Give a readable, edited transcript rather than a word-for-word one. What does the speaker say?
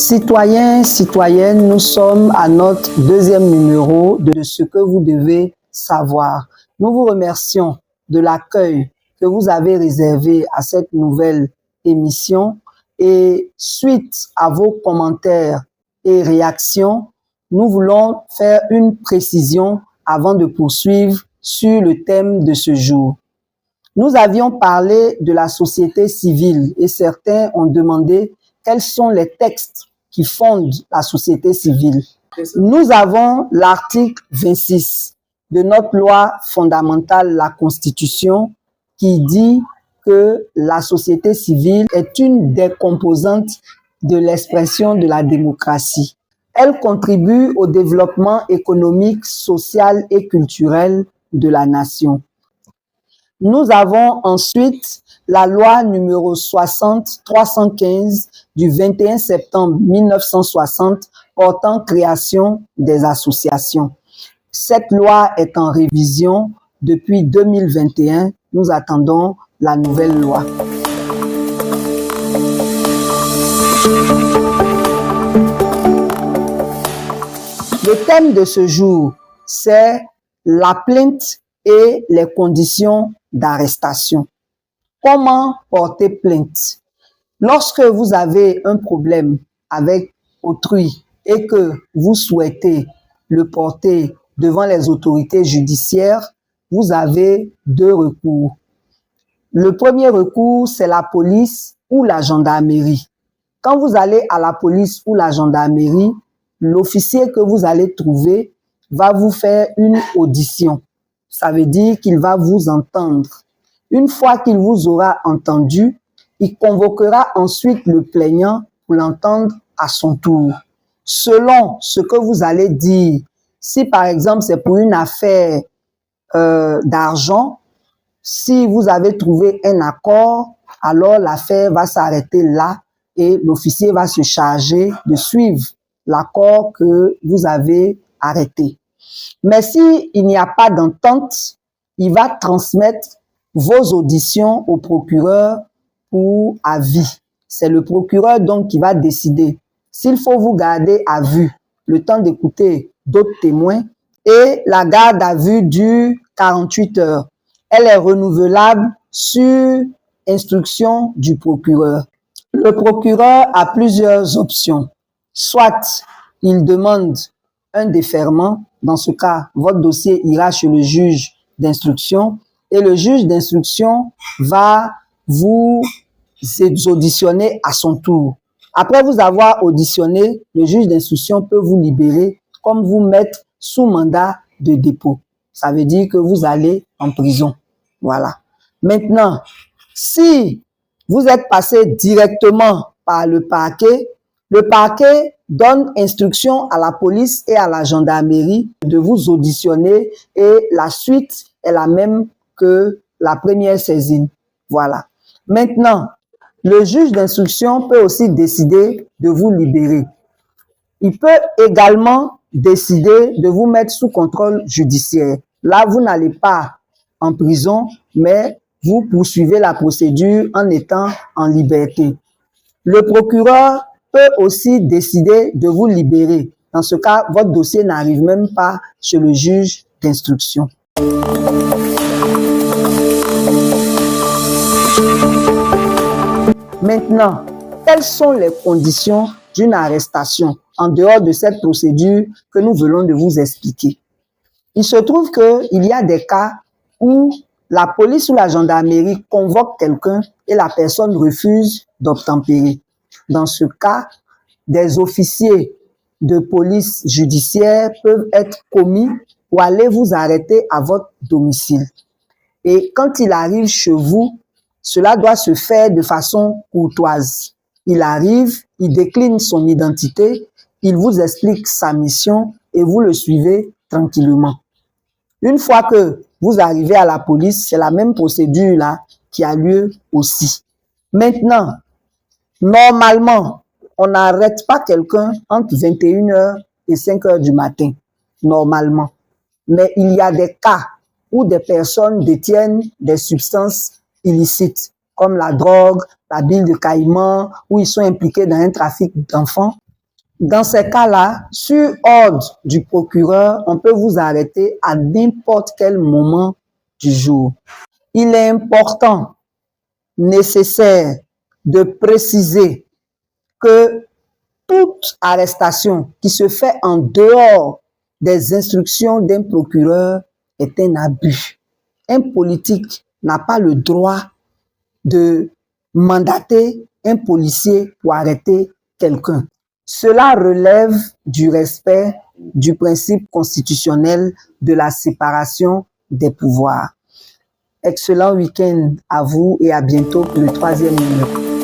Citoyens, citoyennes, nous sommes à notre deuxième numéro de ce que vous devez savoir. Nous vous remercions de l'accueil que vous avez réservé à cette nouvelle émission et suite à vos commentaires et réactions, nous voulons faire une précision avant de poursuivre sur le thème de ce jour. Nous avions parlé de la société civile et certains ont demandé quels sont les textes qui fondent la société civile. Nous avons l'article 26 de notre loi fondamentale, la Constitution, qui dit que la société civile est une des composantes de l'expression de la démocratie. Elle contribue au développement économique, social et culturel de la nation. Nous avons ensuite la loi numéro 60-315 du 21 septembre 1960 portant création des associations. Cette loi est en révision depuis 2021. Nous attendons la nouvelle loi. Le thème de ce jour, c'est la plainte et les conditions d'arrestation. Comment porter plainte? Lorsque vous avez un problème avec autrui et que vous souhaitez le porter devant les autorités judiciaires, vous avez deux recours. Le premier recours, c'est la police ou la gendarmerie. Quand vous allez à la police ou la gendarmerie, l'officier que vous allez trouver va vous faire une audition. Ça veut dire qu'il va vous entendre. Une fois qu'il vous aura entendu, il convoquera ensuite le plaignant pour l'entendre à son tour. Selon ce que vous allez dire, si par exemple c'est pour une affaire d'argent, si vous avez trouvé un accord, alors l'affaire va s'arrêter là et l'officier va se charger de suivre l'accord que vous avez arrêté. Mais s'il n'y a pas d'entente, il va transmettre vos auditions au procureur pour avis. C'est le procureur donc qui va décider s'il faut vous garder à vue le temps d'écouter d'autres témoins et la garde à vue dure 48 heures. Elle est renouvelable sur instruction du procureur. Le procureur a plusieurs options. Soit il demande un déferment. Dans ce cas, votre dossier ira chez le juge d'instruction et le juge d'instruction va vous auditionner à son tour. Après vous avoir auditionné, le juge d'instruction peut vous libérer comme vous mettre sous mandat de dépôt. Ça veut dire que vous allez en prison. Voilà. Maintenant, si vous êtes passé directement par le parquet donne instruction à la police et à la gendarmerie de vous auditionner et la suite est la même que la première saisine. Voilà. Maintenant, le juge d'instruction peut aussi décider de vous libérer. Il peut également décider de vous mettre sous contrôle judiciaire. Là, vous n'allez pas en prison, mais vous poursuivez la procédure en étant en liberté. Le procureur peut aussi décider de vous libérer. Dans ce cas, votre dossier n'arrive même pas chez le juge d'instruction. Maintenant, quelles sont les conditions d'une arrestation en dehors de cette procédure que nous venons de vous expliquer? Il se trouve qu'il y a des cas où la police ou la gendarmerie convoque quelqu'un et la personne refuse d'obtempérer. Dans ce cas, des officiers de police judiciaire peuvent être commis pour aller vous arrêter à votre domicile. Et quand il arrive chez vous, cela doit se faire de façon courtoise. Il arrive, il décline son identité, il vous explique sa mission et vous le suivez tranquillement. Une fois que vous arrivez à la police, c'est la même procédure là qui a lieu aussi. Maintenant, normalement, on n'arrête pas quelqu'un entre 21 heures et 5 heures du matin, normalement. Mais il y a des cas où des personnes détiennent des substances illicites, comme la drogue, la bile de caïman, où ils sont impliqués dans un trafic d'enfants. Dans ces cas-là, sur ordre du procureur, on peut vous arrêter à n'importe quel moment du jour. Il est important, nécessaire de préciser que toute arrestation qui se fait en dehors des instructions d'un procureur est un abus. Un politique n'a pas le droit de mandater un policier pour arrêter quelqu'un. Cela relève du respect du principe constitutionnel de la séparation des pouvoirs. Excellent week-end à vous et à bientôt pour le 3e numéro.